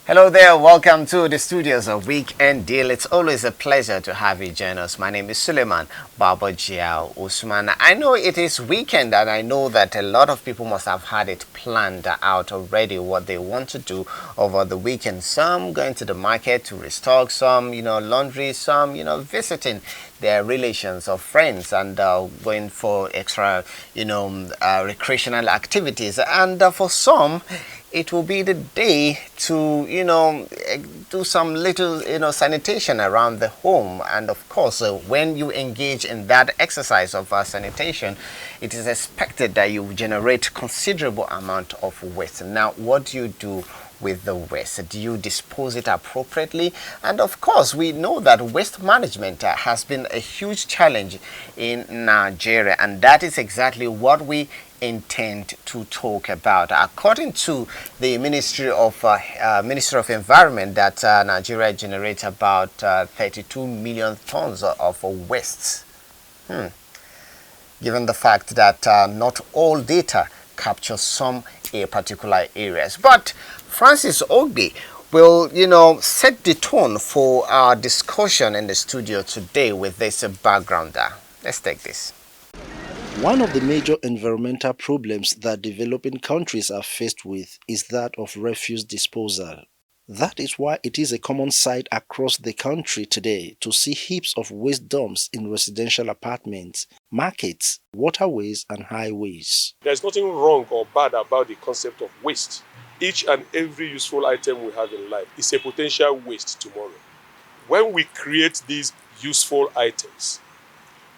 Hello there, welcome to the studios of Weekend Deal. It's always a pleasure to have you join us. My name is Suleiman Babajiao Usman. I know it is weekend and I know that a lot of people must have had it planned out already what they want to do over the weekend. Some going to the market to restock, some, laundry, some, visiting their relations or friends and going for extra, recreational activities. And for some, it will be the day to, do some little, sanitation around the home. And of course, when you engage in that exercise of sanitation, it is expected that you generate considerable amount of waste. Now, what do you do with the waste? Do you dispose it appropriately? And of course, we know that waste management has been a huge challenge in Nigeria, and that is exactly what we intend to talk about. According to the Ministry of Environment, that Nigeria generates about 32 million tons of waste. Given the fact that not all data capture some particular areas, but Francis Ogbe will, set the tone for our discussion in the studio today with this background. Let's take this. One of the major environmental problems that developing countries are faced with is that of refuse disposal. That is why it is a common sight across the country today to see heaps of waste dumps in residential apartments, markets, waterways and highways. There's nothing wrong or bad about the concept of waste. Each and every useful item we have in life is a potential waste tomorrow. When we create these useful items,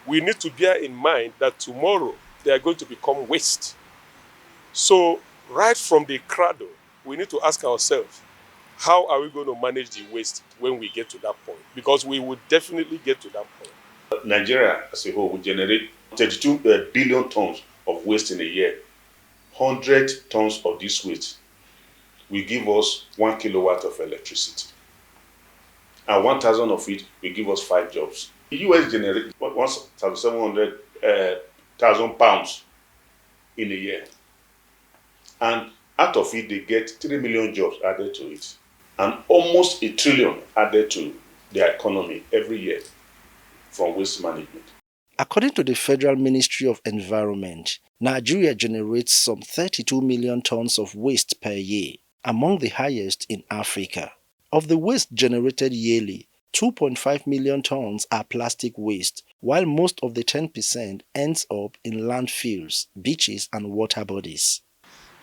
we need to bear in mind that tomorrow they are going to become waste. So right from the cradle, we need to ask ourselves, how are we going to manage the waste when we get to that point? Because we will definitely get to that point. Nigeria as a whole will generate 32 billion tons of waste in a year. 100 tons of this waste will give us 1 kilowatt of electricity. And 1,000 of it will give us 5 jobs. The US generates 1,700,000 pounds in a year. And out of it, they get 3 million jobs added to it. And almost $1 trillion added to their economy every year from waste management. According to the Federal Ministry of Environment, Nigeria generates some 32 million tons of waste per year, among the highest in Africa. Of the waste generated yearly, 2.5 million tons are plastic waste, while most of the 10% ends up in landfills, beaches and water bodies.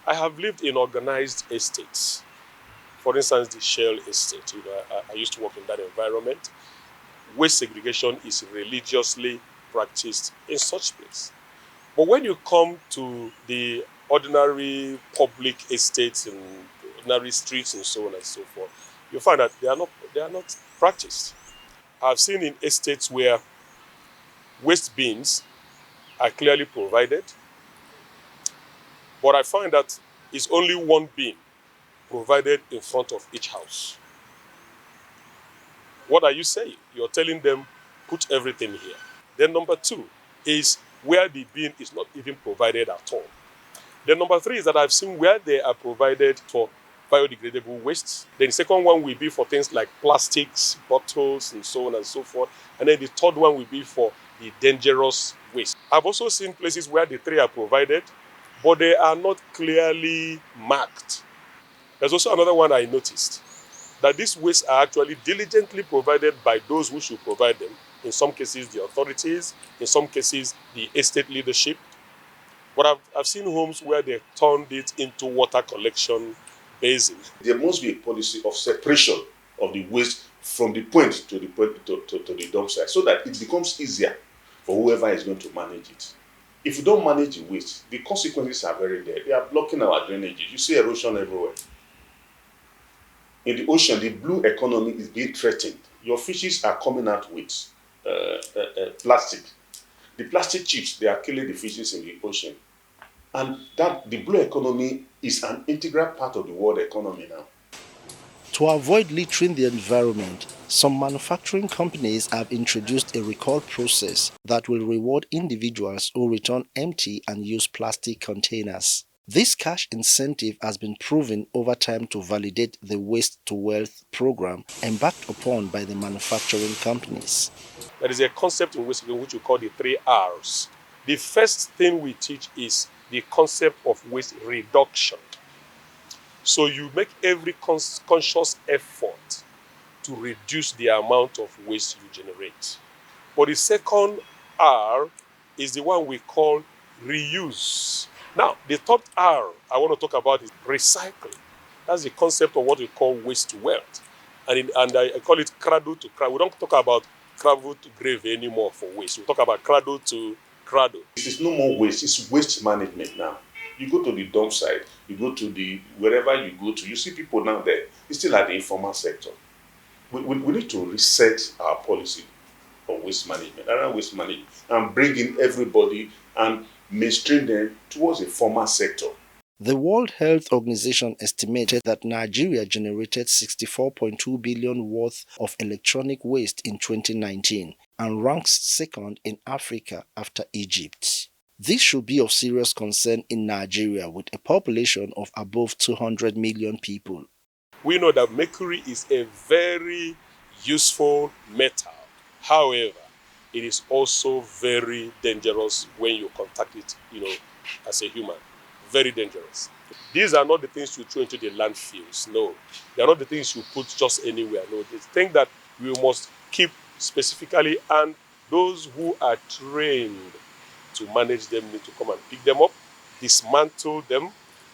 I have lived in organized estates. For instance, the Shell estate. I used to work in that environment. Waste segregation is religiously practiced in such places. But when you come to the ordinary public estates and ordinary streets and so on and so forth, you find that they are not practiced. I've seen in estates where waste bins are clearly provided, but I find that it's only one bin provided in front of each house. What are you saying? You're telling them, put everything here. Then number 2 is where the bin is not even provided at all. Then number 3 is that I've seen where they are provided for biodegradable wastes. Then the second one will be for things like plastics, bottles, and so on and so forth. And then the third one will be for the dangerous waste. I've also seen places where the 3 are provided, but they are not clearly marked. There's also another one I noticed, that these wastes are actually diligently provided by those who should provide them. In some cases, the authorities, in some cases, the estate leadership. But I've seen homes where they turned it into water collection basin. There must be a policy of separation of the waste from the point to the dump site so that it becomes easier for whoever is going to manage it. If you don't manage the waste, the consequences are very there. They are blocking our drainages. You see erosion everywhere. In the ocean, the blue economy is being threatened. Your fishes are coming out with plastic. The plastic chips, they are killing the fishes in the ocean. And that the blue economy is an integral part of the world economy now. To avoid littering the environment, some manufacturing companies have introduced a recall process that will reward individuals who return empty and used plastic containers. This cash incentive has been proven over time to validate the Waste to Wealth program embarked upon by the manufacturing companies. There is a concept in waste which we call the 3 R's. The first thing we teach is the concept of waste reduction. So you make every conscious effort to reduce the amount of waste you generate. But the second R is the one we call reuse. Now, the third R I want to talk about is recycling. That's the concept of what we call waste to wealth. And I call it cradle to cradle. We don't talk about cradle to grave anymore for waste. We talk about cradle to cradle. It is no more waste, it's waste management now. You go to the dump site, you go to wherever you go to, you see people now there. It's still at the informal sector. We need to reset our policy on waste management, around waste management, and bring in everybody and mainstream them towards a formal sector. The World Health Organization estimated that Nigeria generated 64.2 billion worth of electronic waste in 2019 and ranks second in Africa after Egypt. This should be of serious concern in Nigeria with a population of above 200 million people. We know that mercury is a very useful metal. However, it is also very dangerous when you contact it, as a human. Very dangerous. These are not the things you throw into the landfills. No, they are not the things you put just anywhere. No, the thing that we must keep specifically, and those who are trained to manage them need to come and pick them up, dismantle them,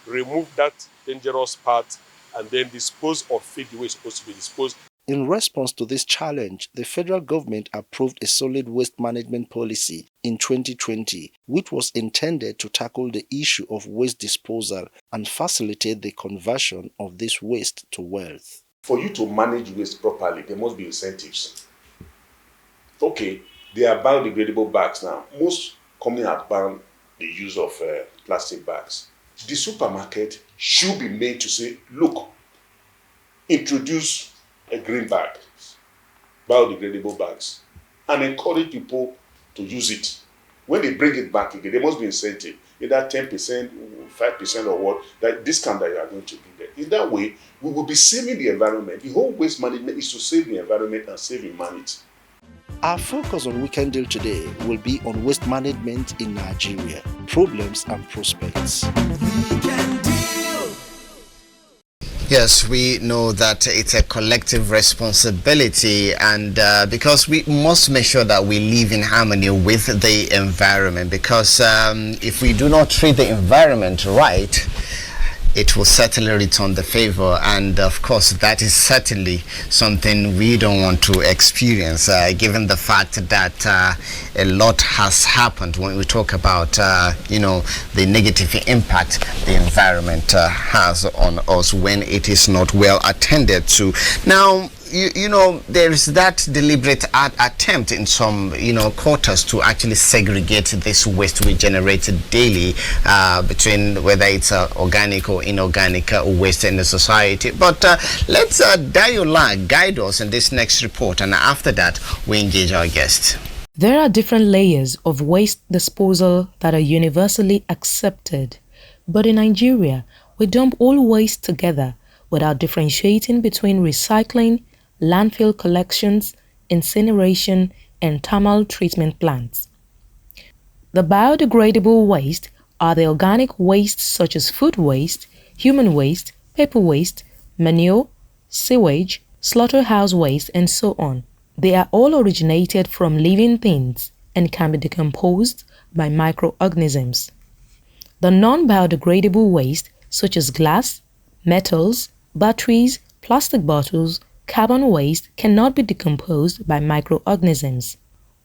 remove that dangerous part, and then dispose of it the way it's supposed to be disposed. In response to this challenge, the federal government approved a solid waste management policy in 2020, which was intended to tackle the issue of waste disposal and facilitate the conversion of this waste to wealth. For you to manage waste properly, there must be incentives. Okay, they are biodegradable bags now. Most companies have banned the use of plastic bags. The supermarket should be made to say, look, introduce a green bag, biodegradable bags, and encourage people to use it. When they bring it back again, there must be incentive, either 10%, 5% or what, that discount that you are going to give them. In that way, we will be saving the environment. The whole waste management is to save the environment and save humanity. Our focus on Weekend Deal today will be on waste management in Nigeria, problems and prospects. Yes, we know that it's a collective responsibility, and because we must make sure that we live in harmony with the environment, because if we do not treat the environment right, it will certainly return the favor, and of course that is certainly something we don't want to experience, given the fact that a lot has happened when we talk about the negative impact the environment has on us when it is not well attended to. Now, there is that deliberate attempt in some quarters to actually segregate this waste we generate daily between whether it's organic or inorganic waste in the society. But let's Dayola guide us in this next report, and after that we engage our guest. There are different layers of waste disposal that are universally accepted, but in Nigeria we dump all waste together without differentiating between recycling, landfill collections, incineration, and thermal treatment plants. The biodegradable waste are the organic waste such as food waste, human waste, paper waste, manure, sewage, slaughterhouse waste, and so on. They are all originated from living things and can be decomposed by microorganisms. The non-biodegradable waste such as glass, Metals, batteries, plastic bottles, carbon waste cannot be decomposed by microorganisms.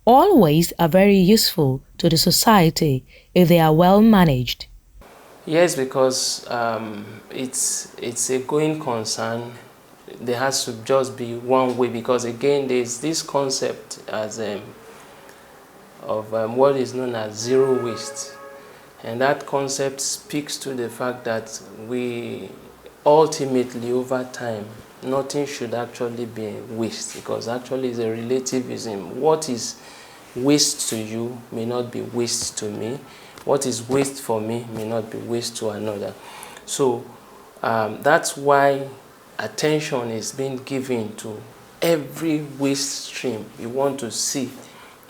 All wastes are very useful to the society if they are well managed. Yes, because it's a going concern. There has to just be one way, because again there's this concept as of what is known as zero waste, and that concept speaks to the fact that we ultimately over time nothing should actually be waste, because actually it's a relativism. What is waste to you may not be waste to me. What is waste for me may not be waste to another. So that's why attention is being given to every waste stream. We want to see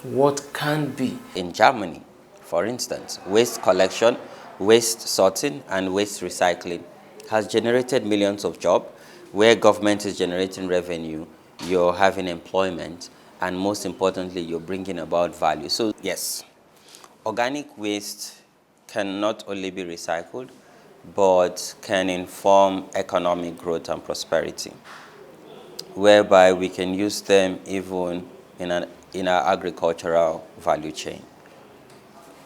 what can be. In Germany, for instance, waste collection, waste sorting, and waste recycling has generated millions of jobs. Where government is generating revenue, you're having employment, and most importantly, you're bringing about value. So yes, organic waste can not only be recycled, but can inform economic growth and prosperity, whereby we can use them even in our agricultural value chain.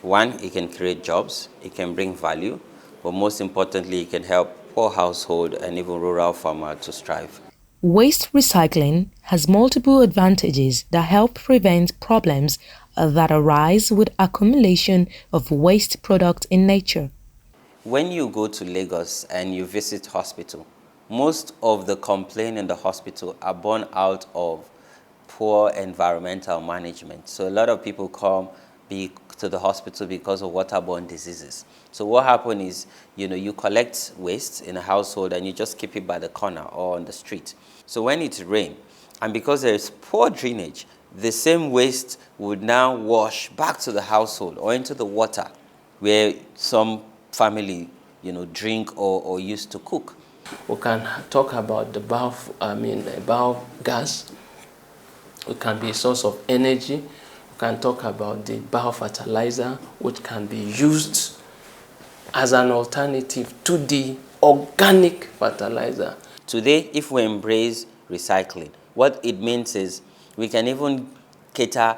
One, it can create jobs, it can bring value, but most importantly, it can help poor household and even rural farmer to strive. Waste recycling has multiple advantages that help prevent problems that arise with accumulation of waste products in nature. When you go to Lagos and you visit hospital, most of the complaints in the hospital are born out of poor environmental management. So a lot of people come to the hospital because of waterborne diseases. So what happens is, you collect waste in a household and you just keep it by the corner or on the street. So when it rains, and because there is poor drainage, the same waste would now wash back to the household or into the water where some family, drink or used to cook. We can talk about the biogas. It can be a source of energy. We can talk about the biofertilizer, which can be used as an alternative to the organic fertilizer. Today, if we embrace recycling, what it means is we can even cater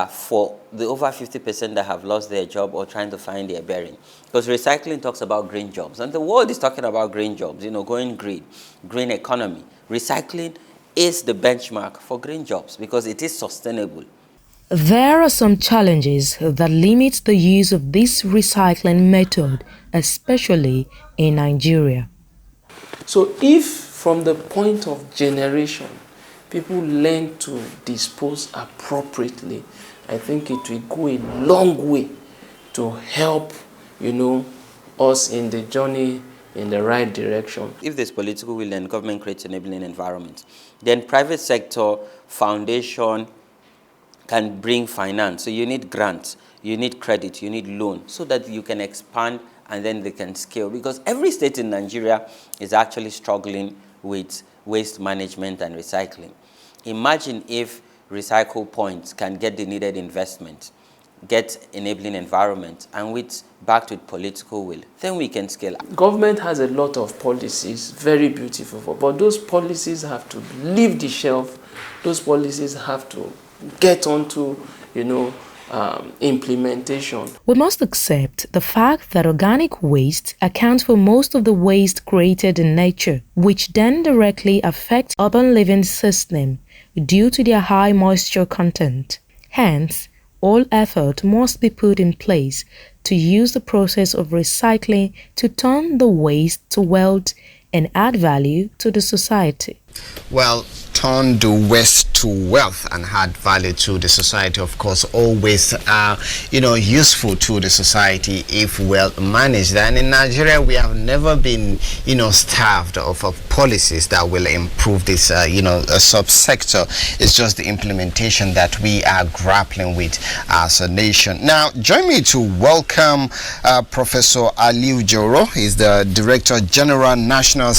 for the over 50% that have lost their job or trying to find their bearing. Because recycling talks about green jobs, and the world is talking about green jobs, going green economy. Recycling is the benchmark for green jobs because it is sustainable. There are some challenges that limit the use of this recycling method, especially in Nigeria. So if from the point of generation, people learn to dispose appropriately, I think it will go a long way to help, us in the journey in the right direction. If there's political will and government creates enabling environment, then private sector, foundation can bring finance. So you need grants, you need credit, you need loan, so that you can expand and then they can scale. Because every state in Nigeria is actually struggling with waste management and recycling. Imagine if recycle points can get the needed investment, get enabling environment, and backed with political will, then we can scale up. Government has a lot of policies, very beautiful, but those policies have to leave the shelf. Those policies have to get onto, implementation. We must accept the fact that organic waste accounts for most of the waste created in nature, which then directly affects urban living system due to their high moisture content. Hence, all effort must be put in place to use the process of recycling to turn the waste to wealth and add value to the society. Well, turn the waste to wealth and add value to the society. Of course, all waste are, useful to the society if well managed. And in Nigeria, we have never been, starved of policies that will improve this, subsector. It's just the implementation that we are grappling with as a nation. Now, join me to welcome Professor Aliu Joro. He's the Director General National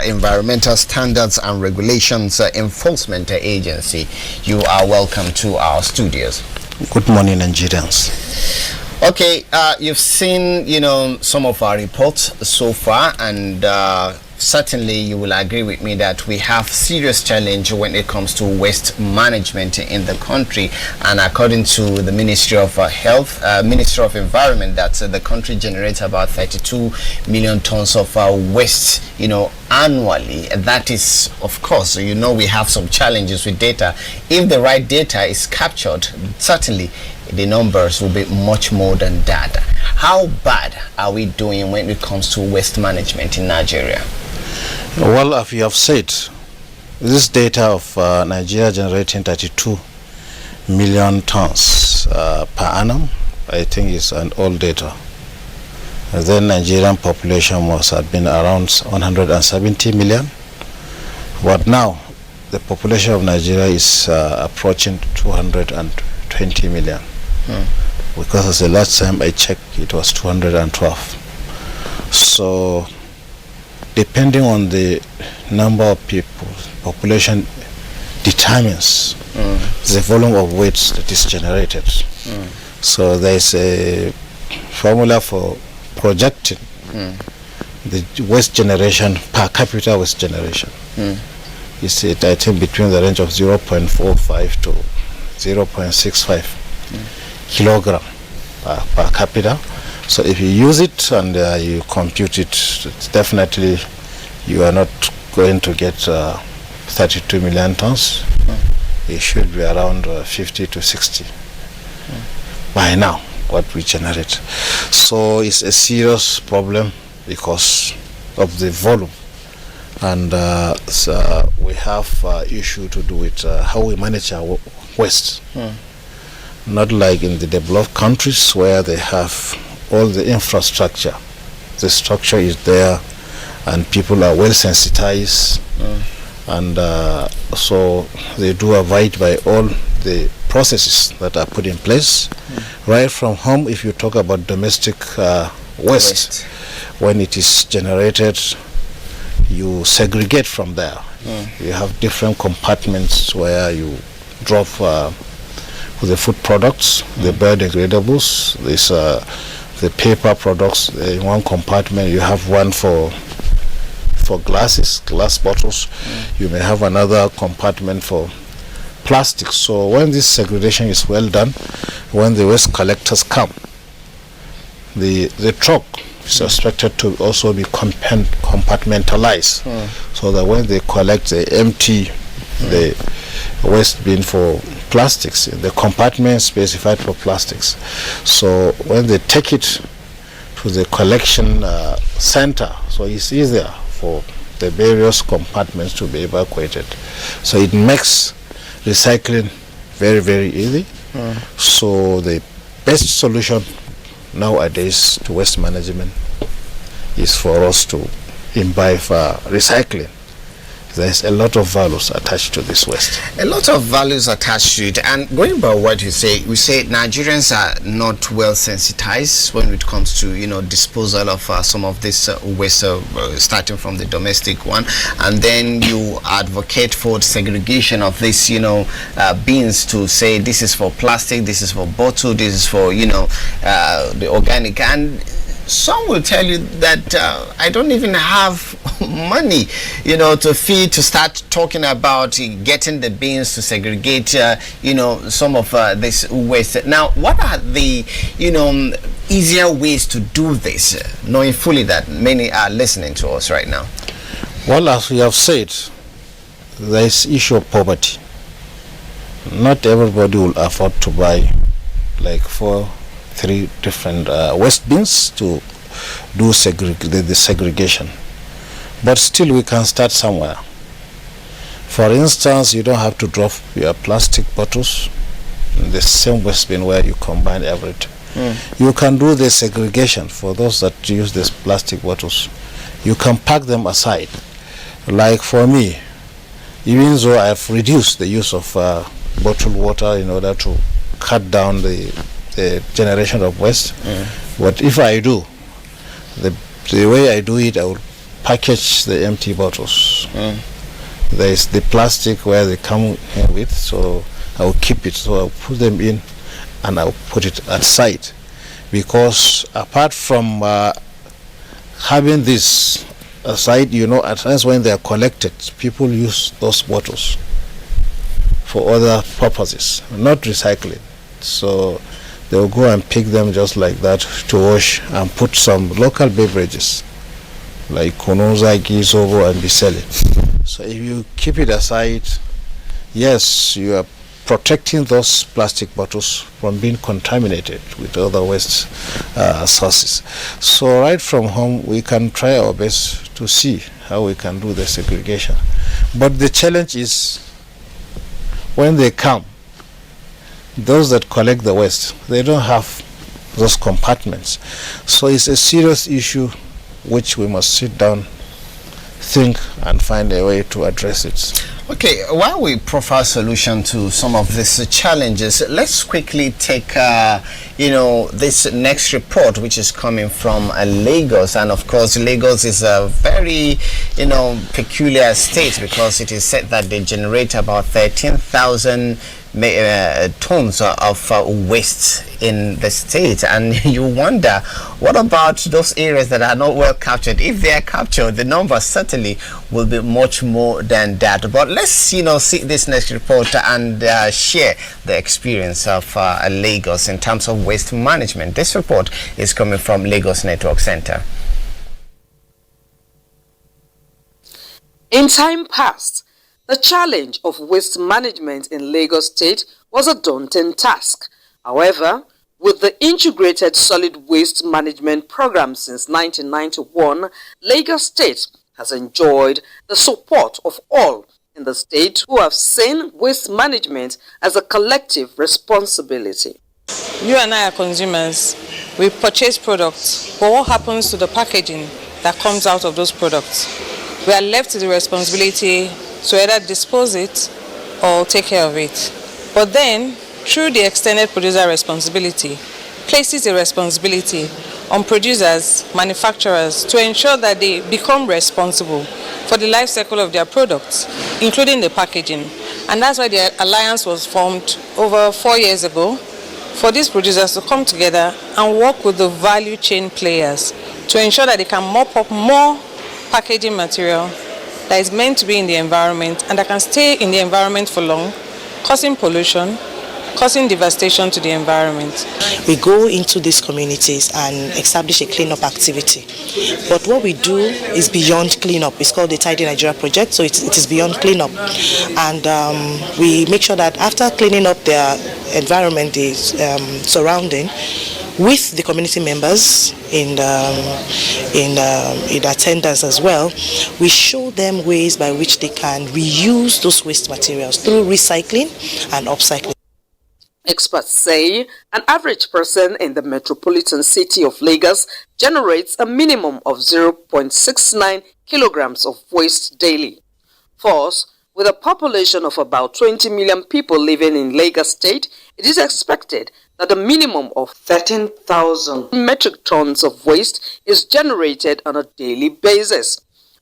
Environmental Standards and Regulations Enforcement Agency. You are welcome to our studios. Good morning, Nigerians. Okay, you've seen, some of our reports so far, and certainly you will agree with me that we have serious challenge when it comes to waste management in the country. And according to the Ministry of Health, Ministry of Environment, that the country generates about 32 million tons of waste, annually. That is, of course, we have some challenges with data. If the right data is captured, certainly the numbers will be much more than that. How bad are we doing when it comes to waste management in Nigeria? Well, as you have said, this data of Nigeria generating 32 million tons per annum, I think is an old data. Then Nigerian population must have been around 170 million. But now, the population of Nigeria is approaching 220 million. Because the last time I checked, it was 212. So, depending on the number of people, population determines the volume of waste that is generated. So there is a formula for projecting the waste generation per capita waste generation. It's I think between the range of 0.45 to 0.65 kilogram per capita. So if you use it and you compute it, definitely you are not going to get 32 million tons. It should be around 50 to 60 by now, what we generate. So it's a serious problem because of the volume. And so we have issue to do with how we manage our waste. Not like in the developed countries where they have all the infrastructure. The structure is there and people are well sensitized, and so they do abide by all the processes that are put in place. Right from home, if you talk about domestic waste, when it is generated, you segregate from there. You have different compartments where you drop the food products, the biodegradables, the paper products. In one compartment you have one for glass bottles. You may have another compartment for plastic. So when this segregation is well done, when the waste collectors come, the truck is expected to also be compartmentalized, so that when they collect, they empty the waste bin for plastics, the compartment specified for plastics. So when they take it to the collection center, so it's easier for the various compartments to be evacuated. So it makes recycling very, very easy. So the best solution nowadays to waste management is for us to imbibe recycling. There's a lot of values attached to this waste. A lot of values attached to it. And going by what you say, we say Nigerians are not well sensitized when it comes to disposal of some of this waste, starting from the domestic one, and then you advocate for segregation of this bins to say this is for plastic, this is for bottle, this is for the organic. And some will tell you that I don't even have money, to feed, to start talking about getting the bins to segregate, some of this waste. Now, what are the, easier ways to do this, knowing fully that many are listening to us right now? Well, as we have said, there is issue of poverty. Not everybody will afford to buy like 3 different waste bins to do the segregation, but still we can start somewhere. For instance, you don't have to drop your plastic bottles in the same waste bin where you combine everything. You can do the segregation for those that use these plastic bottles. You can pack them aside. Like for me, even though I've reduced the use of bottled water in order to cut down the generation of waste, but if I do, the way I do it, I will package the empty bottles. There is the plastic where they come in with, so I will keep it. So I'll put them in and I'll put it outside, because apart from having this aside, at times when they are collected, people use those bottles for other purposes, not recycling. So they'll go and pick them just like that to wash and put some local beverages like Konoza, Gizobo, and Bisele. So if you keep it aside, yes, you are protecting those plastic bottles from being contaminated with other waste sources. So right from home, we can try our best to see how we can do the segregation. But the challenge is when they come, those that collect the waste, they don't have those compartments. So it's a serious issue which we must sit down, think, and find a way to address it. Okay, while we profile solution to some of these challenges, let's quickly take, this next report, which is coming from Lagos. And of course, Lagos is a very, peculiar state, because it is said that they generate about 13,000 tons of waste in the state, and you wonder, what about those areas that are not well captured? If they are captured, the number certainly will be much more than that. But let's see this next report and share the experience of Lagos in terms of waste management. This report is coming from Lagos Network Center. In time past, the challenge of waste management in Lagos State was a daunting task. However, with the Integrated Solid Waste Management Program since 1991, Lagos State has enjoyed the support of all in the state who have seen waste management as a collective responsibility. You and I are consumers. We purchase products, but what happens to the packaging that comes out of those products? We are left with the responsibility to either dispose it or take care of it. But then, through the extended producer responsibility, places a responsibility on producers, manufacturers, to ensure that they become responsible for the life cycle of their products, including the packaging. And that's why the alliance was formed over 4 years ago, for these producers to come together and work with the value chain players to ensure that they can mop up more packaging material that is meant to be in the environment and that can stay in the environment for long, causing pollution, causing devastation to the environment. We go into these communities and establish a cleanup activity. But what we do is beyond cleanup. It's called the Tidy Nigeria Project, so it is beyond cleanup. And we make sure that after cleaning up their environment, the surrounding, with the community members in attendance as well, we show them ways by which they can reuse those waste materials through recycling and upcycling. Experts say an average person in the metropolitan city of Lagos generates a minimum of 0.69 kilograms of waste daily. Thus, with a population of about 20 million people living in Lagos State, it is expected that a minimum of 13,000 metric tons of waste is generated on a daily basis.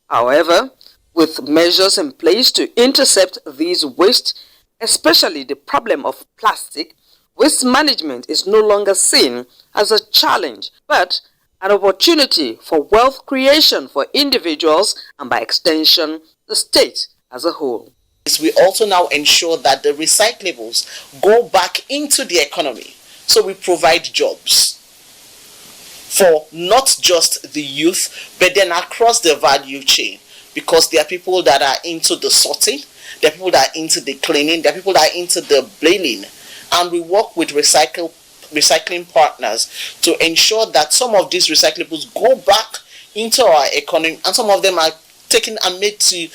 However, with measures in place to intercept these waste, especially the problem of plastic, waste management is no longer seen as a challenge, but an opportunity for wealth creation for individuals and, by extension, the state as a whole. We also now ensure that the recyclables go back into the economy. So we provide jobs for not just the youth, but then across the value chain, because there are people that are into the sorting, there are people that are into the cleaning, there are people that are into the blaming, and we work with recycling partners to ensure that some of these recyclables go back into our economy, and some of them are taken and made to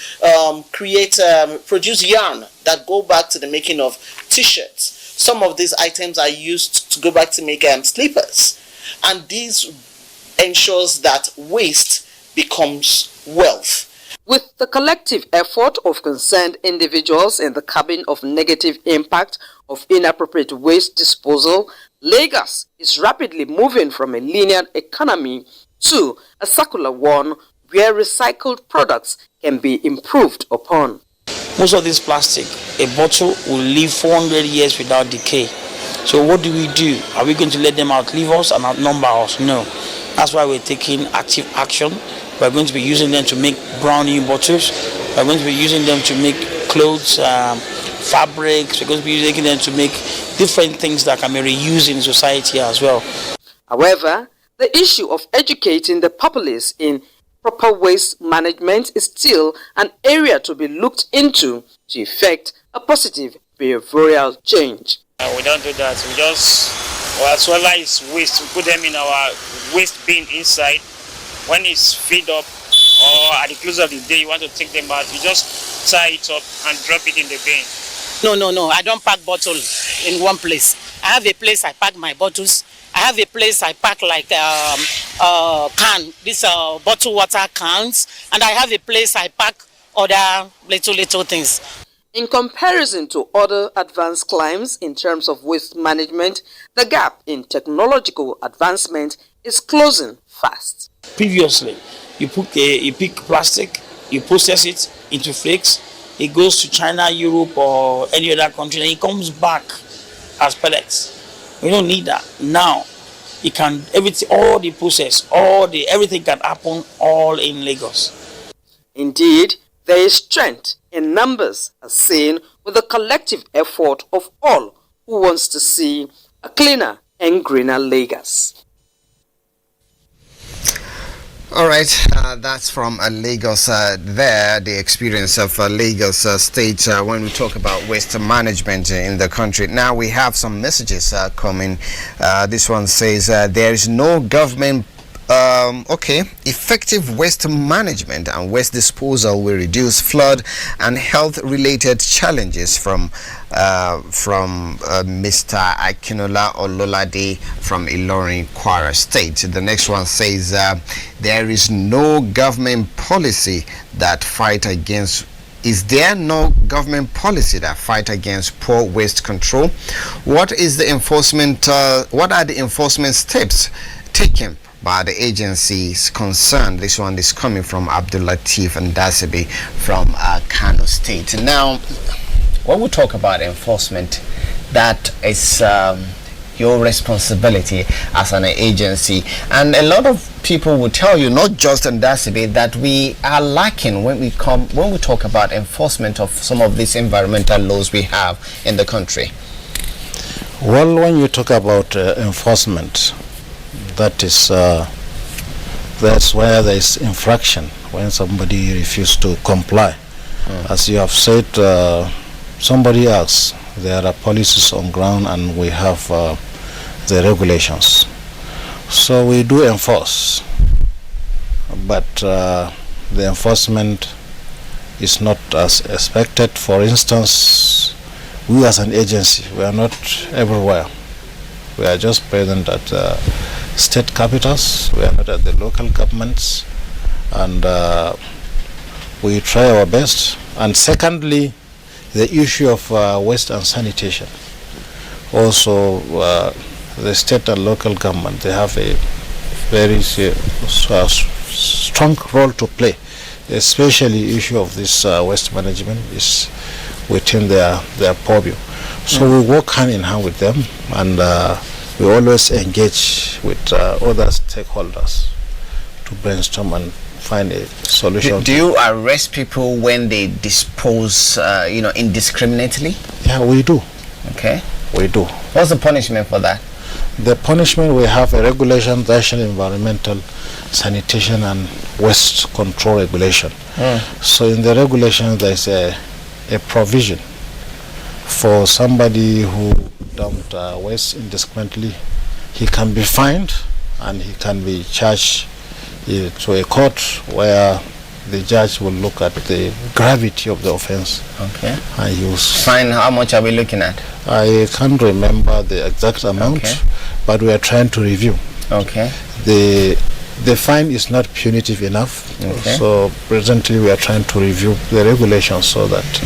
produce yarn that go back to the making of t-shirts. Some of these items are used to go back to make slippers, and this ensures that waste becomes wealth. With the collective effort of concerned individuals in the curbing of negative impact of inappropriate waste disposal, Lagos is rapidly moving from a linear economy to a circular one where recycled products can be improved upon. Most of this plastic, a bottle will live 400 years without decay. So what do? Are we going to let them outlive us and outnumber us? No. That's why we're taking active action We are going to be using them to make brand new bottles. We are going to be using them to make clothes, fabrics. We're going to be using them to make different things that can be reused in society as well. However, the issue of educating the populace in proper waste management is still an area to be looked into to effect a positive behavioral change. We don't do that. We just, whatsoever is waste, we put them in our waste bin inside. When it's filled up or at the close of the day you want to take them out, you just tie it up and drop it in the bin. No, I don't pack bottles in one place. I have a place I pack my bottles. I have a place I pack like bottled water cans, and I have a place I pack other little things. In comparison to other advanced climes in terms of waste management, the gap in technological advancement is closing fast. Previously, you pick plastic, you process it into flakes, it goes to China, Europe, or any other country, and it comes back as pellets. We don't need that. Now, it can, everything, all the process, everything can happen all in Lagos. Indeed, there is strength in numbers as seen with the collective effort of all who wants to see a cleaner and greener Lagos. All right, that's from Lagos there, the experience of Lagos State when we talk about waste management in the country. Now we have some messages coming. This one says there is no government effective waste management and waste disposal will reduce flood and health related challenges from Mr. Akinola Ololade from Ilorin, Kwara State. The next one says there is no government policy that fight against. Is there no government policy that fight against poor waste control? What is the enforcement? What are the enforcement steps taken by the agencies concerned? This one is coming from Abdul Latif and Dasibi from Kano State. Now, when we talk about enforcement, that is your responsibility as an agency, and a lot of people will tell you, not just in Dasibi, that we are lacking when we talk about enforcement of some of these environmental laws we have in the country. Well, when you talk about enforcement, that is that's where there is infraction, when somebody refuses to comply. As you have said, somebody else, there are policies on ground and we have the regulations, so we do enforce, but the enforcement is not as expected. For instance, we as an agency, we are not everywhere. We are just present at state capitals, we are not at the local governments, and we try our best. And secondly, the issue of waste and sanitation. Also, the state and local government, they have a very strong role to play, especially issue of this waste management is within their purview. So we work hand in hand with them, and we always engage with other stakeholders to brainstorm and find a solution. Do you arrest people when they dispose, indiscriminately? Yeah, we do. Okay. We do. What's the punishment for that? The punishment, we have a regulation, National Environmental Sanitation and Waste Control Regulation. So in the regulation, there's a provision for somebody who dumped waste indiscriminately. He can be fined and he can be charged to a court where the judge will look at the gravity of the offense. Okay. And he will fine. How much are we looking at? I can't remember the exact amount, but we are trying to review. Okay. The fine is not punitive enough, so presently we are trying to review the regulations so that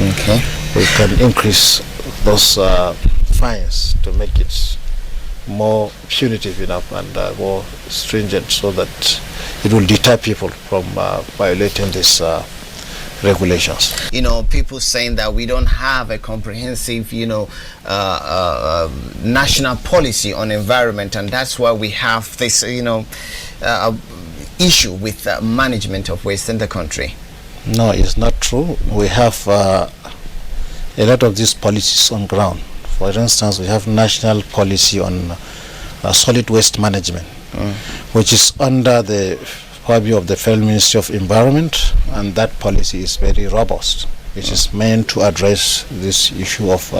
we can increase those fines to make it more punitive enough and more stringent, so that it will deter people from violating these regulations. People saying that we don't have a comprehensive, national policy on environment, and that's why we have this, issue with management of waste in the country? No, it's not true. We have a lot of these policies on ground. For instance, we have national policy on solid waste management, which is under the purview of the Federal Ministry of Environment, and that policy is very robust, which is meant to address this issue of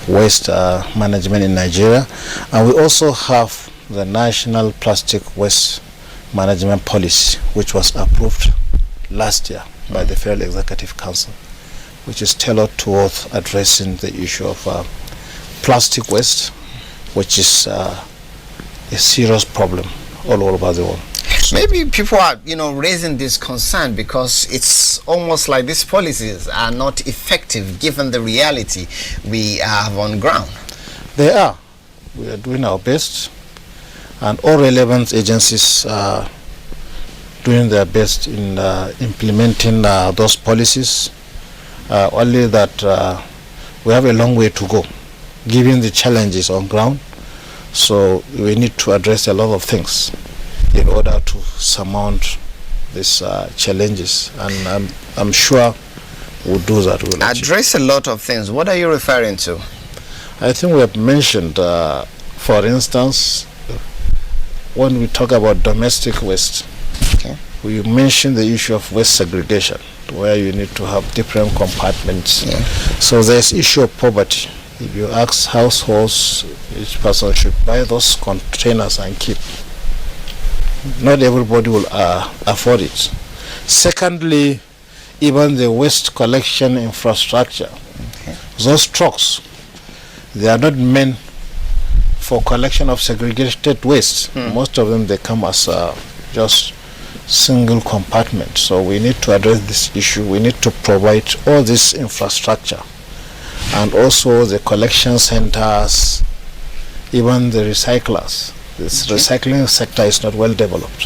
waste management in Nigeria. And we also have the National Plastic Waste Management Policy, which was approved last year by the Federal Executive Council, which is tailored towards addressing the issue of plastic waste, which is a serious problem all over the world. Maybe people are, raising this concern because it's almost like these policies are not effective given the reality we have on ground. They are. We are doing our best, and all relevant agencies are doing their best in implementing those policies. Only that we have a long way to go, given the challenges on ground. So we need to address a lot of things in order to surmount these challenges, and I'm sure we'll do that. We'll address a lot of things. What are you referring to? I think we have mentioned, for instance, when we talk about domestic waste, we mentioned the issue of waste segregation, where you need to have different compartments. So there's issue of poverty. If you ask households, each person should buy those containers and keep. Not everybody will afford it. Secondly, even the waste collection infrastructure, those trucks, they are not meant for collection of segregated waste. Most of them, they come as just single compartment. So we need to address this issue. We need to provide all this infrastructure, and also the collection centers, even the recyclers. This recycling sector is not well developed.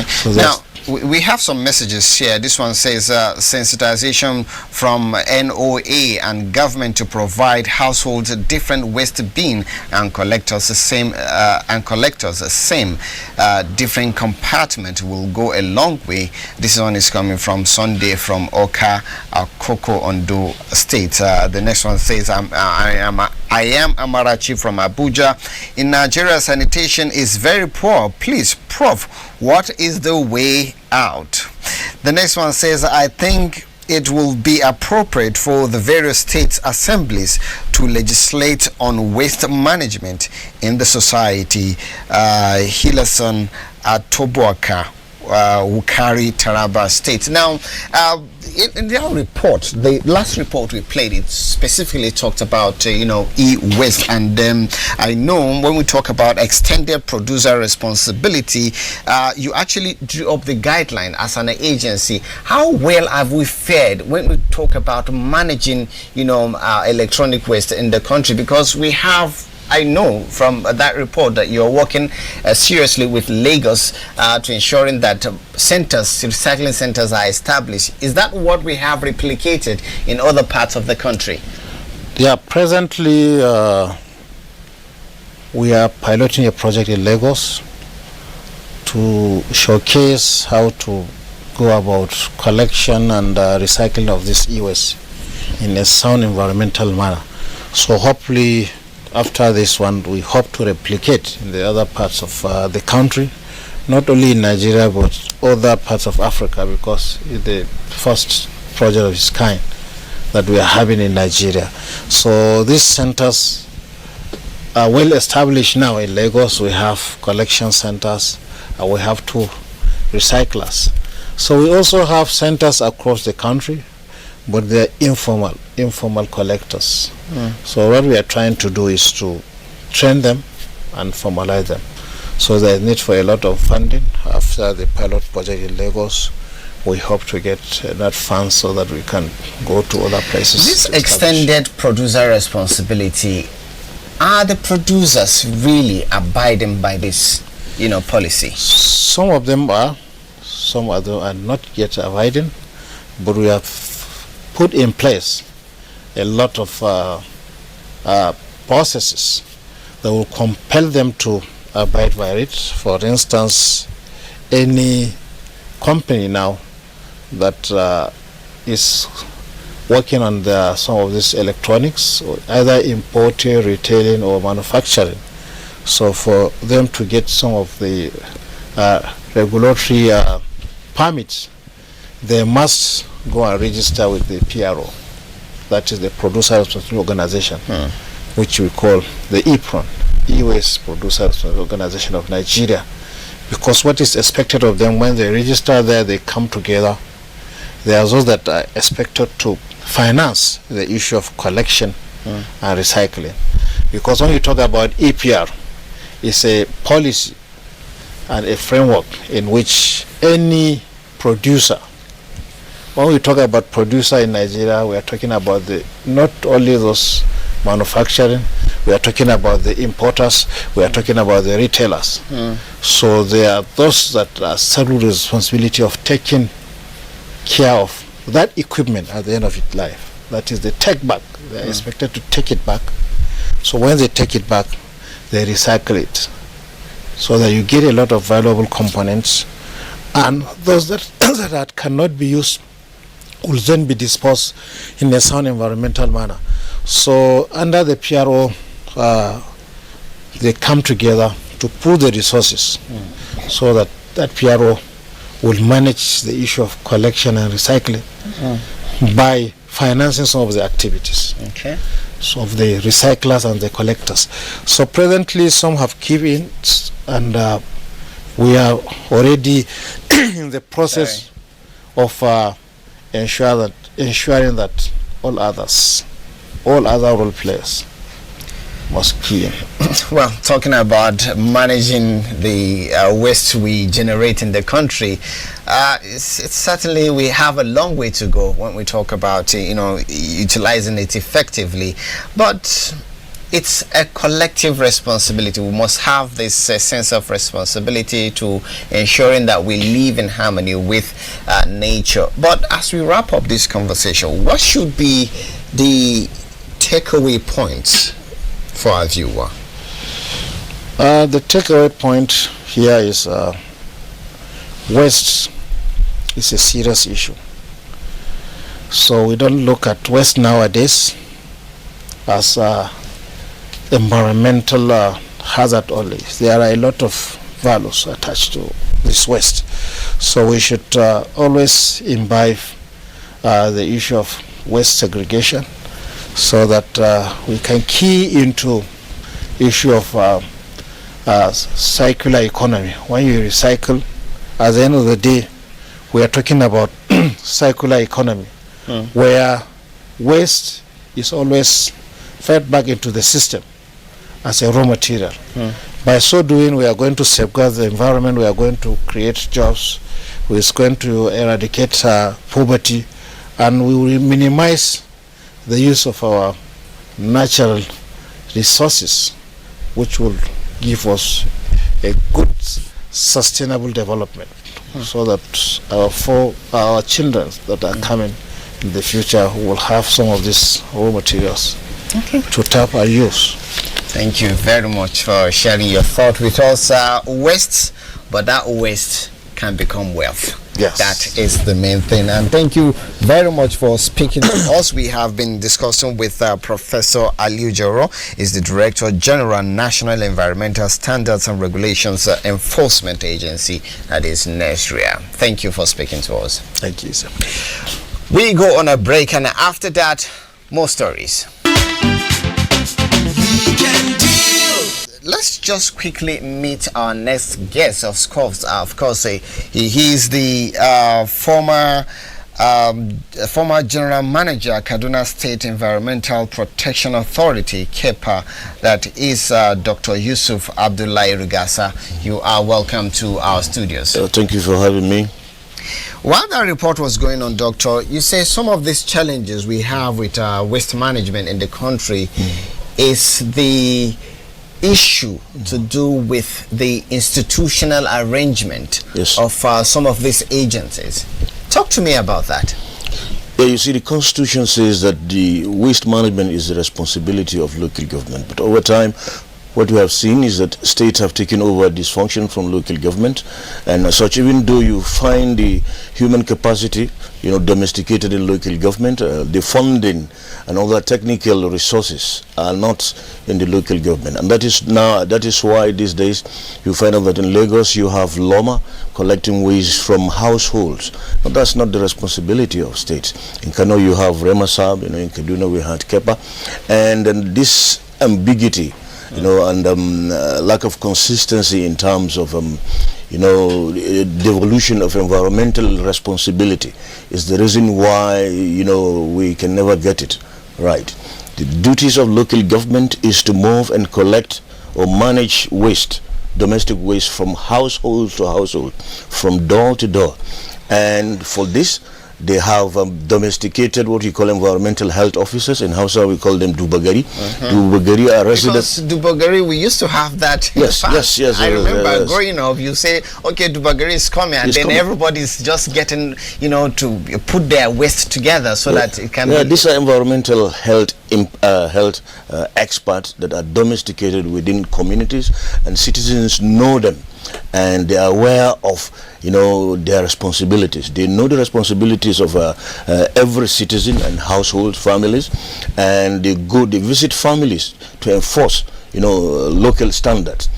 So now, we have some messages here. This one says sensitization from NOA and government to provide households a different waste bin and collectors the same different compartment will go a long way. This one is coming from Sunday from Oka, Koko, Ondo State. The next one says I am Amarachi from Abuja. In Nigeria, sanitation is very poor. Please, Prof, what is the way out? The next one says, I think it will be appropriate for the various states assemblies to legislate on waste management in the society. Hilason Toboaka, Wukari, Taraba State. Now, in their report, the last report we played, it specifically talked about e-waste, and I know when we talk about extended producer responsibility, you actually drew up the guideline as an agency. How well have we fared when we talk about managing electronic waste in the country? Because we have, I know from that report that you're working seriously with Lagos to ensuring that recycling centers are established. Is that what we have replicated in other parts of the country? Yeah, presently we are piloting a project in Lagos to showcase how to go about collection and recycling of this e-waste in a sound environmental manner. So hopefully, after this one, we hope to replicate in the other parts of the country, not only in Nigeria but other parts of Africa, because it's the first project of its kind that we are having in Nigeria. So these centers are well established now in Lagos. We have collection centers, and we have 2 recyclers. So we also have centers across the country, but they're informal collectors. So what we are trying to do is to train them and formalize them. So there's need for a lot of funding. After the pilot project in Lagos, we hope to get that funds so that we can go to other places. This extended producer responsibility, are the producers really abiding by this policy? Some of them are, some of them are not yet abiding, but we have put in place a lot of processes that will compel them to abide by it. For instance, any company now that is working on some of this electronics, or either importing, retailing, or manufacturing. So for them to get some of the regulatory permits, they must go and register with the PRO, that is the Producer Responsibility Organization, which we call the EPRON, E-Waste Producer Responsibility Organization of Nigeria. Because what is expected of them when they register there, they come together. There are those that are expected to finance the issue of collection and recycling. Because when you talk about EPR, it's a policy and a framework in which any producer, when we talk about producer in Nigeria, we are talking about not only those manufacturing, we are talking about the importers, we are talking about the retailers. So there are those that are saddled with the responsibility of taking care of that equipment at the end of its life. That is the take back. They are expected to take it back. So when they take it back, they recycle it, so that you get a lot of valuable components, and those that cannot be used will then be disposed in a sound environmental manner. So under the PRO, they come together to pool the resources, so that PRO will manage the issue of collection and recycling by financing some of the activities. Okay. So of the recyclers and the collectors. So presently some have given in, and we are already in the process of ensuring that all other role players must key in. Well, talking about managing the waste we generate in the country, it's certainly we have a long way to go when we talk about utilizing it effectively, but it's a collective responsibility. We must have this sense of responsibility to ensuring that we live in harmony with nature. But as we wrap up this conversation, what should be the takeaway points for our viewer? The takeaway point here is waste is a serious issue. So we don't look at waste nowadays as environmental hazard only. There are a lot of values attached to this waste. So we should always imbibe the issue of waste segregation, so that we can key into issue of circular economy. When you recycle, at the end of the day, we are talking about circular economy, where waste is always fed back into the system as a raw material. By so doing, we are going to safeguard the environment, we are going to create jobs, we are going to eradicate poverty, and we will minimize the use of our natural resources, which will give us a good sustainable development, so that our children that are coming in the future will have some of these raw materials to tap and use. Thank you very much for sharing your thought with us. Waste, but that waste can become wealth. Yes. That is the main thing. And thank you very much for speaking to us. We have been discussing with Professor Aliu Joro, is the Director General, National Environmental Standards and Regulations Enforcement Agency, that is NESRIA. Thank you for speaking to us. Thank you, sir. We go on a break, and after that, more stories. Let's just quickly meet our next guest. Of course, he's the former General Manager, Kaduna State Environmental Protection Authority, KEPA. That is Dr. Yusuf Abdullahi Rugasa. You are welcome to our studios. Thank you for having me. While that report was going on, Doctor, you say some of these challenges we have with waste management in the country is the issue to do with the institutional arrangement of some of these agencies. Talk to me about that. Yeah, you see, the Constitution says that the waste management is the responsibility of local government, but over time what we have seen is that states have taken over dysfunction from local government, and as such, even though you find the human capacity, domesticated in local government, the funding and all the technical resources are not in the local government, and that is why these days you find out that in Lagos you have Loma collecting waste from households. But that's not the responsibility of states. In Kano you have Remasab, in Kaduna we had Kepa, and then this ambiguity, and lack of consistency in terms of devolution of environmental responsibility is the reason why we can never get it right. The duties of local government is to move and collect or manage waste, domestic waste, from household to household, from door to door, and for this they have domesticated what we call environmental health officers. In Hausa we call them Dubagari. Dubagari are residents. Because Dubagari, we used to have that. Yes. I remember growing up, you say, okay, Dubagari is coming, and then everybody's just getting, to put their waste together so that it can be. These are environmental health experts that are domesticated within communities, and citizens know them, and they are aware of their responsibilities. They know the responsibilities of every citizen and household, families, and they visit families to enforce local standards.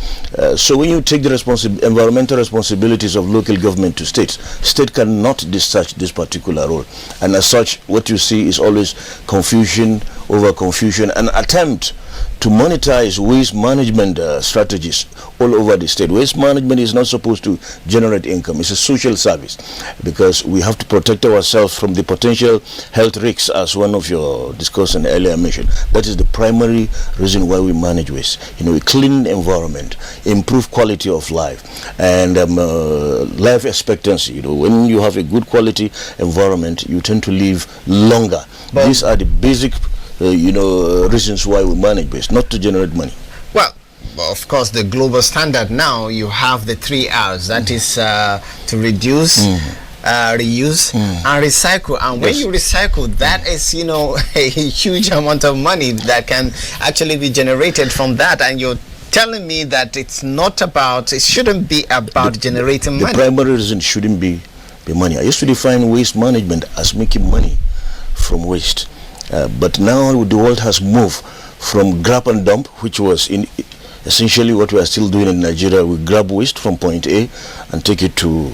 So when you take the environmental responsibilities of local government to state cannot discharge this particular role, and as such what you see is always confusion over confusion, an attempt to monetize waste management strategies all over the state. Waste management is not supposed to generate income. It's a social service, because we have to protect ourselves from the potential health risks, as one of your discussants earlier mentioned. That is the primary reason why we manage waste. A clean environment, improve quality of life, and life expectancy. When you have a good quality environment, you tend to live longer. But these are the basic reasons why we manage waste, not to generate money. Well, of course, the global standard now, you have the 3 R's. That is to reduce, reuse, and recycle. And when you recycle, that is, a huge amount of money that can actually be generated from that. And you're telling me that it shouldn't be about generating money. The primary reason shouldn't be money. I used to define waste management as making money from waste. But now the world has moved from grab and dump, which was essentially what we are still doing in Nigeria. We grab waste from point A and take it to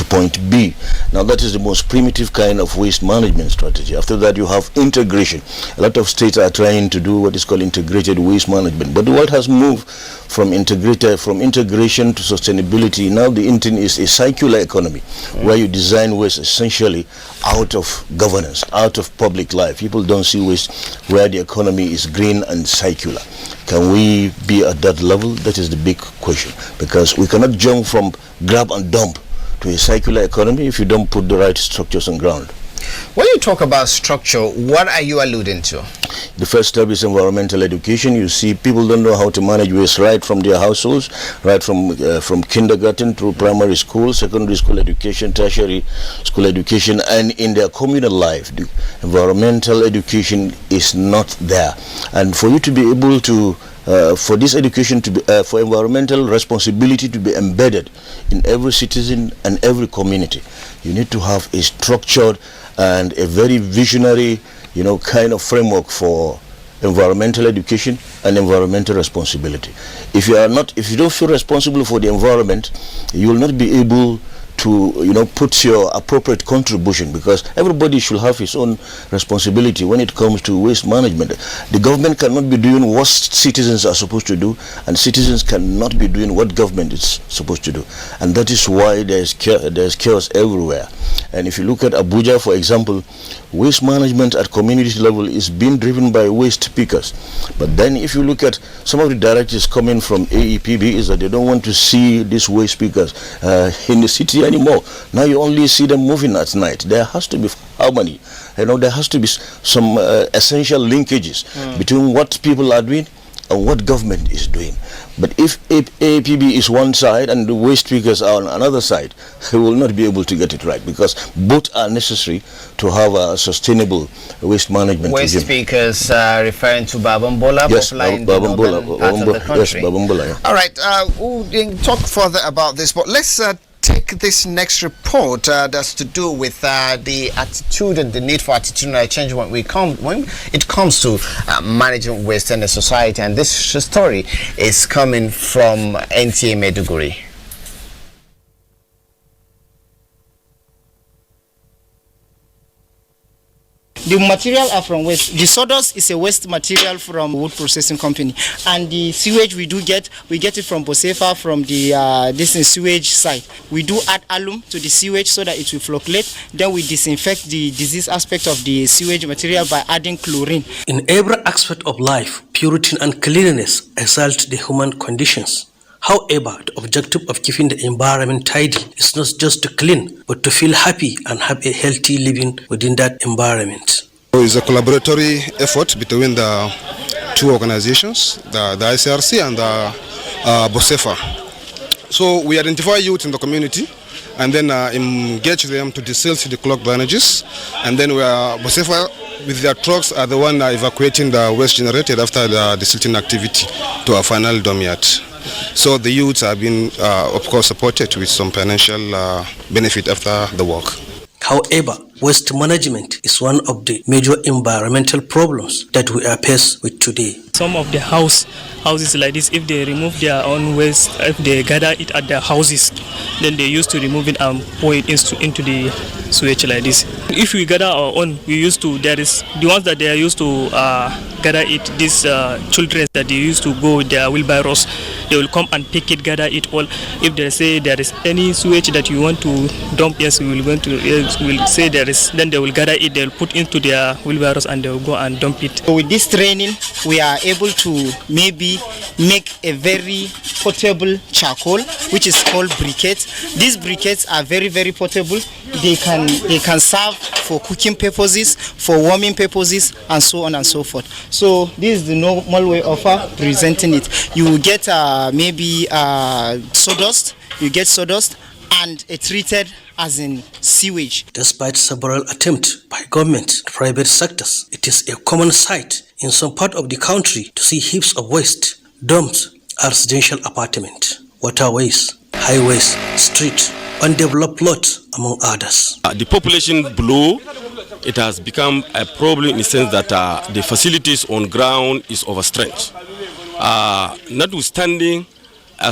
point B. Now that is the most primitive kind of waste management strategy. After that you have integration. A lot of states are trying to do what is called integrated waste management. But the world has moved from integration to sustainability. Now the intent is a circular economy, where you design waste essentially out of governance, out of public life. People don't see waste where the economy is green and circular. Can we be at that level? That is the big question, because we cannot jump from grab and dump to a circular economy if you don't put the right structures on ground. When you talk about structure, what are you alluding to? The first step is environmental education. You see, people don't know how to manage waste right from their households, right from kindergarten through primary school, secondary school education, tertiary school education, and in their communal life. The environmental education is not there. And for you to be able to for this education to be for environmental responsibility to be embedded in every citizen and every community, you need to have a structured and a very visionary kind of framework for environmental education and environmental responsibility. If you don't feel responsible for the environment, you will not be able to put your appropriate contribution, because everybody should have his own responsibility when it comes to waste management. The government cannot be doing what citizens are supposed to do, and citizens cannot be doing what government is supposed to do, and that is why there's chaos everywhere. And if you look at Abuja, for example, waste management at community level is being driven by waste pickers. But then if you look at some of the directives coming from AEPB, is that they don't want to see these waste pickers in the city anymore. Now you only see them moving at night. There has to be harmony. There has to be some essential linkages between what people are doing on what government is doing. But if APB is one side and the waste pickers are on another side, we will not be able to get it right, because both are necessary to have a sustainable waste management waste regime. Pickers referring to Babambola, yes, popular in the northern part of the country. Yes, Babambola, yeah. All right, we'll talk further about this, but let's take this next report that's to do with the attitude and the need for attitudinal change when it comes to managing waste in the society. And this story is coming from NTA Maiduguri. The material are from waste. The sawdust is a waste material from wood processing company, and the sewage we get it from Bosefa, from the sewage site. We do add alum to the sewage so that it will flocculate. Then we disinfect the disease aspect of the sewage material by adding chlorine. In every aspect of life, purity and cleanliness exalt the human conditions. However, the objective of keeping the environment tidy is not just to clean, but to feel happy and have a healthy living within that environment. It's a collaboratory effort between the two organizations, the ICRC and the Bosefa. So we identify youth in the community and then engage them to desilt the clogged drainages, and then Bosefa with their trucks are the one evacuating the waste generated after the desilting activity to a final dump yard. So the youths have been, of course, supported with some financial benefit after the work. However, waste management is one of the major environmental problems that we are faced with today. Some of the houses like this, if they remove their own waste, if they gather it at their houses, then they used to remove it and pour it into the sewage like this. If we gather our own, there is the ones that they are used to gather it, these children that they used to go with their wheelbarrows, they will come and pick it, gather it all. If they say there is any sewage that you want to dump, yes, we will say there is, then they will gather it, they will put into their wheelbarrows and they will go and dump it. So with this training, we are able to maybe make a very portable charcoal, which is called briquettes. These briquettes are very, very portable. They can serve for cooking purposes, for warming purposes, and so on and so forth. So this is the normal way of presenting it. You will get maybe sawdust. You get sawdust and a treated as in sewage. Despite several attempts by government and private sectors, it is a common sight in some part of the country to see heaps of waste, dumps, residential apartments, waterways, highways, streets, undeveloped plots, among others. The population below, it has become a problem in the sense that the facilities on ground is overstretched. Notwithstanding,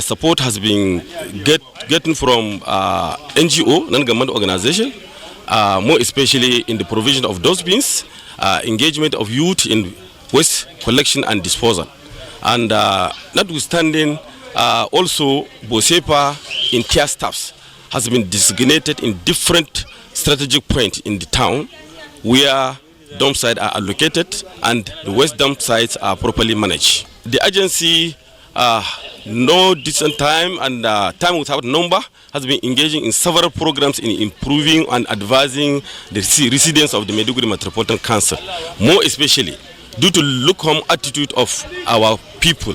support has been getting from NGO, non-government organization, more especially in the provision of dustbins, engagement of youth in waste collection and disposal. And notwithstanding, also Bosefa in care staffs has been designated in different strategic points in the town where dump sites are allocated and the waste dump sites are properly managed. The agency, no decent time and time without number, has been engaging in several programs in improving and advising the residents of the Maiduguri Metropolitan Council, more especially due to lukewarm attitude of our people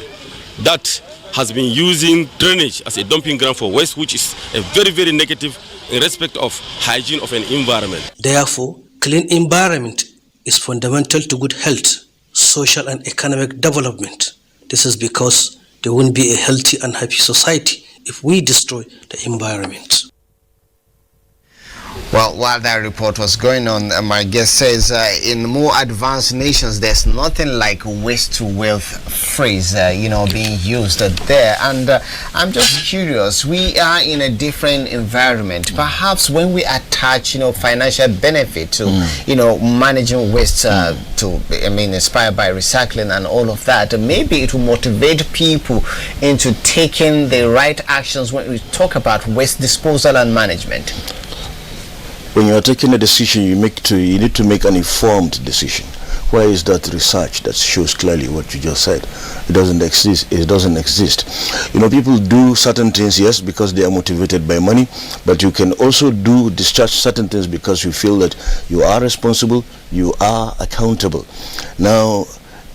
that has been using drainage as a dumping ground for waste, which is a very, very negative in respect of hygiene of an environment. Therefore, clean environment is fundamental to good health, social and economic development. This is because there won't be a healthy and happy society if we destroy the environment. Well, while that report was going on, my guest says in more advanced nations, there's nothing like waste to wealth phrase, being used there. And I'm just curious, we are in a different environment. Perhaps when we attach, financial benefit to, managing waste inspired by recycling and all of that, maybe it will motivate people into taking the right actions when we talk about waste disposal and management. When you are taking a decision, you need to make an informed decision. Where is that research that shows clearly what you just said? It doesn't exist. It doesn't exist. People do certain things, yes, because they are motivated by money, but you can also discharge certain things because you feel that you are responsible, you are accountable. Now,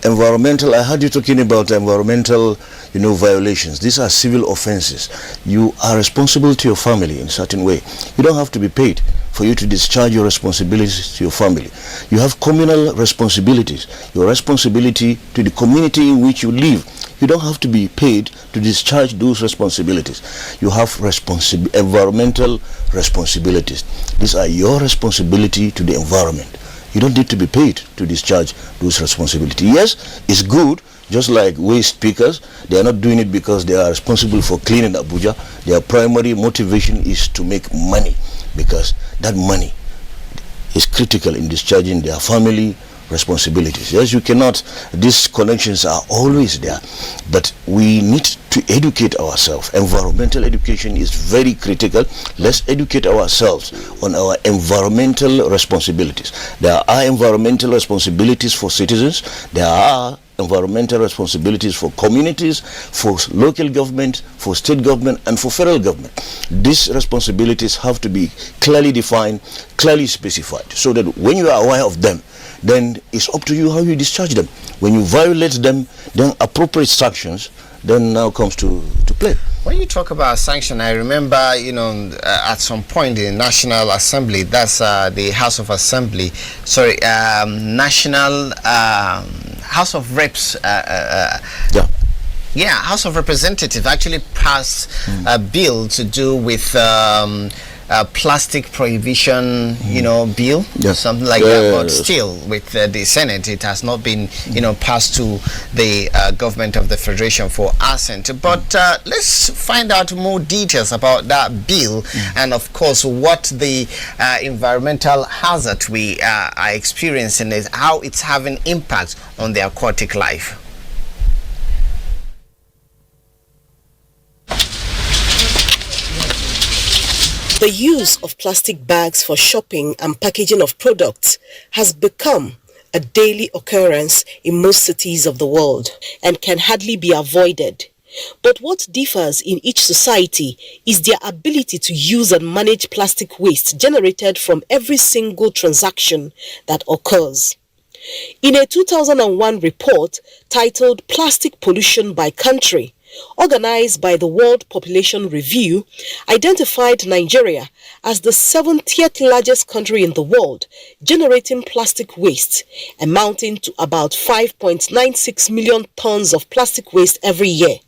environmental, I heard you talking about environmental, violations. These are civil offenses. You are responsible to your family in a certain way. You don't have to be paid for you to discharge your responsibilities to your family. You have communal responsibilities, your responsibility to the community in which you live. You don't have to be paid to discharge those responsibilities. You have environmental responsibilities. These are your responsibility to the environment. You don't need to be paid to discharge those responsibilities. Yes, it's good, just like waste pickers. They are not doing it because they are responsible for cleaning Abuja. Their primary motivation is to make money, because that money is critical in discharging their family responsibilities. Yes, you cannot, these connections are always there, but we need to educate ourselves. Environmental education is very critical. Let's educate ourselves on our environmental responsibilities. There are environmental responsibilities for citizens. There are environmental responsibilities for communities, for local government, for state government, and for federal government. These responsibilities have to be clearly defined, clearly specified, so that when you are aware of them, then it's up to you how you discharge them. When you violate them, then appropriate sanctions then now comes to play. When you talk about sanction, I remember, at some point in the National Assembly, that's the House of Assembly, National House of Reps, House of Representatives actually passed a bill to do with plastic prohibition, bill, something like that. But still, with the Senate, it has not been, passed to the government of the Federation for assent. But let's find out more details about that bill, and of course, what the environmental hazard we are experiencing is, how it's having impact on the aquatic life. The use of plastic bags for shopping and packaging of products has become a daily occurrence in most cities of the world and can hardly be avoided. But what differs in each society is their ability to use and manage plastic waste generated from every single transaction that occurs. In a 2001 report titled Plastic Pollution by Country, organized by the World Population Review, identified Nigeria as the 70th largest country in the world, generating plastic waste amounting to about 5.96 million tons of plastic waste every year.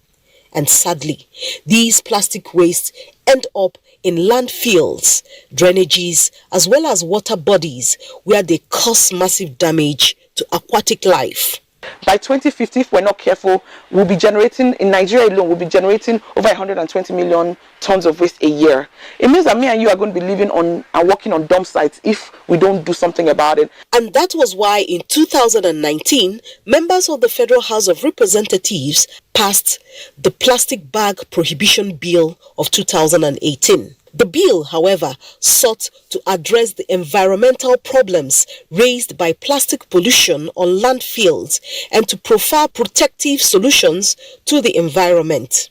And sadly, these plastic wastes end up in landfills, drainages, as well as water bodies, where they cause massive damage to aquatic life. By 2050, if we're not careful, we'll be generating, in Nigeria alone, we'll be generating over 120 million tons of waste a year. It means that me and you are going to be living on and working on dump sites if we don't do something about it. And that was why in 2019, members of the Federal House of Representatives passed the Plastic Bag Prohibition Bill of 2018. The bill, however, sought to address the environmental problems raised by plastic pollution on landfills and to profile protective solutions to the environment.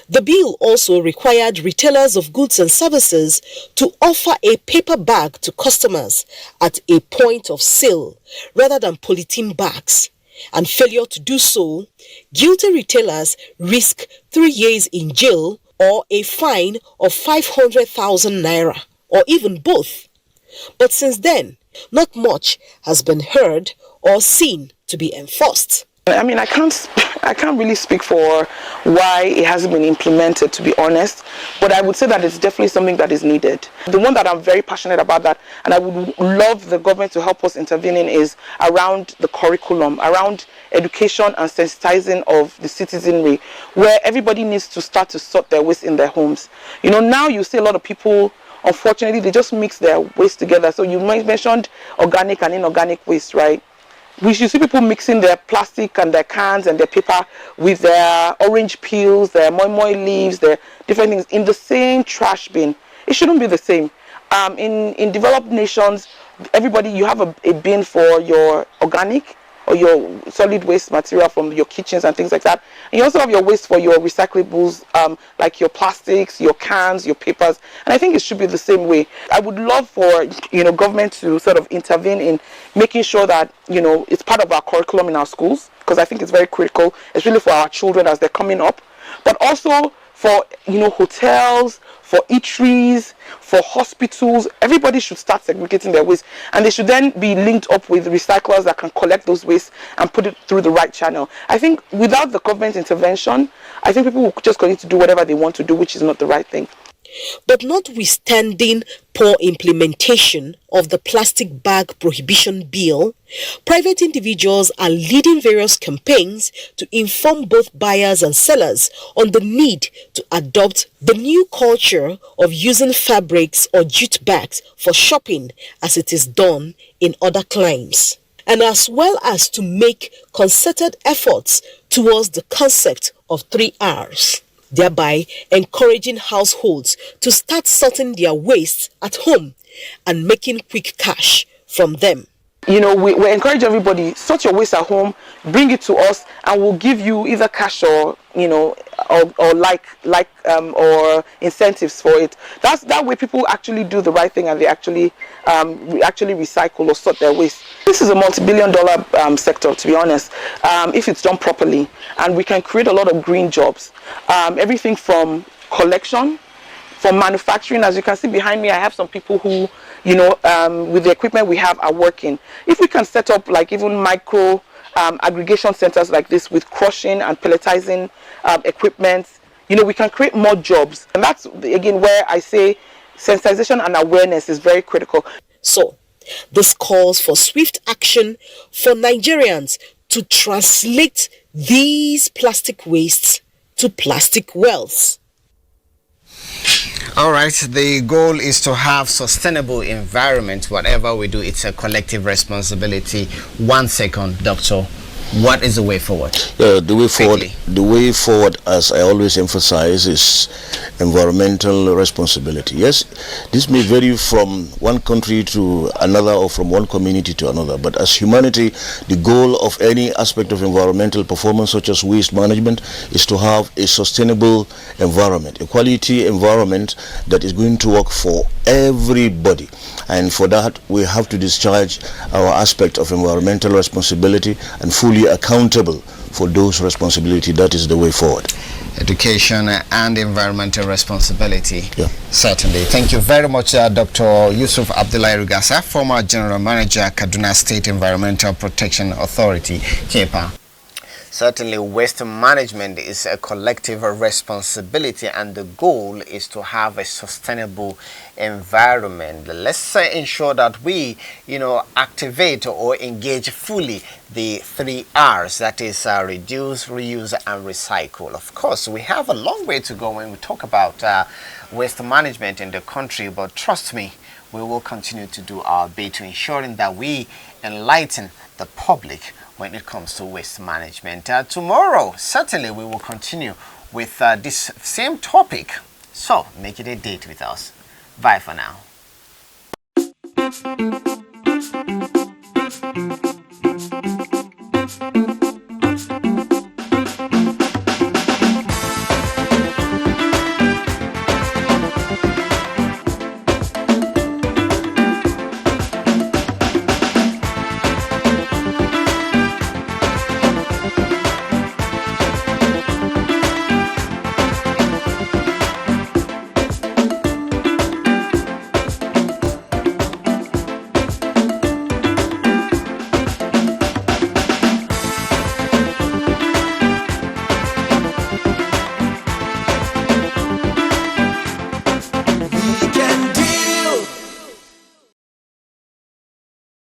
The bill also required retailers of goods and services to offer a paper bag to customers at a point of sale rather than polythene bags. And failure to do so, guilty retailers risk 3 years in jail or a fine of 500,000 naira, or even both. But since then, not much has been heard or seen to be enforced. I mean, I can't really speak for why it hasn't been implemented, to be honest, but I would say that it's definitely something that is needed. The one that I'm very passionate about that, and I would love the government to help us intervene in, is around the curriculum, around education and sensitizing of the citizenry, where everybody needs to start to sort their waste in their homes. Now you see a lot of people, unfortunately, they just mix their waste together. So you mentioned organic and inorganic waste, right? We should see people mixing their plastic and their cans and their paper with their orange peels, their moi leaves, their different things in the same trash bin. It shouldn't be the same. In developed nations, everybody, you have a bin for your organic, or your solid waste material from your kitchens and things like that. And you also have your waste for your recyclables, like your plastics, your cans, your papers. And I think it should be the same way. I would love for, government to sort of intervene in making sure that, it's part of our curriculum in our schools, because I think it's very critical, especially for our children as they're coming up. But also for, hotels, for eateries, for hospitals. Everybody should start segregating their waste, and they should then be linked up with recyclers that can collect those waste and put it through the right channel. I think without the government intervention, I think people will just continue to do whatever they want to do, which is not the right thing. But notwithstanding poor implementation of the plastic bag prohibition bill, private individuals are leading various campaigns to inform both buyers and sellers on the need to adopt the new culture of using fabrics or jute bags for shopping as it is done in other climes, and as well as to make concerted efforts towards the concept of 3 R's, thereby encouraging households to start sorting their waste at home and making quick cash from them. We encourage everybody, sort your waste at home, bring it to us, and we'll give you either cash or or incentives for it. That way people actually do the right thing, and they actually recycle or sort their waste. This is a multi-billion-dollar sector, to be honest, if it's done properly, and we can create a lot of green jobs. Everything from collection, from manufacturing. As you can see behind me, I have some people who, with the equipment we have, are working. If we can set up like even micro aggregation centers like this with crushing and pelletizing equipment, we can create more jobs. And that's, again, where I say sensitization and awareness is very critical. So, this calls for swift action for Nigerians to translate these plastic wastes to plastic wealth. All right, the goal is to have sustainable environment. Whatever we do, it's a collective responsibility. 1 second, Doctor. What is the way forward? The way forward, as I always emphasize, is environmental responsibility. Yes, this may vary from one country to another or from one community to another, but as humanity, the goal of any aspect of environmental performance, such as waste management, is to have a sustainable environment, a quality environment that is going to work for everybody. And for that, we have to discharge our aspect of environmental responsibility and fully accountable for those responsibilities. That is the way forward. Education and environmental responsibility. Yeah. Certainly. Thank you very much, Dr. Yusuf Abdullahi Rugasa, former General Manager, Kaduna State Environmental Protection Authority, KEPA. Certainly, waste management is a collective responsibility, and the goal is to have a sustainable environment. Let's ensure that we, activate or engage fully the 3 R's, that is reduce, reuse, and recycle. Of course, we have a long way to go when we talk about waste management in the country, but trust me, we will continue to do our bit to ensuring that we enlighten the public when it comes to waste management. Tomorrow, certainly, we will continue with this same topic. So, make it a date with us. Bye for now.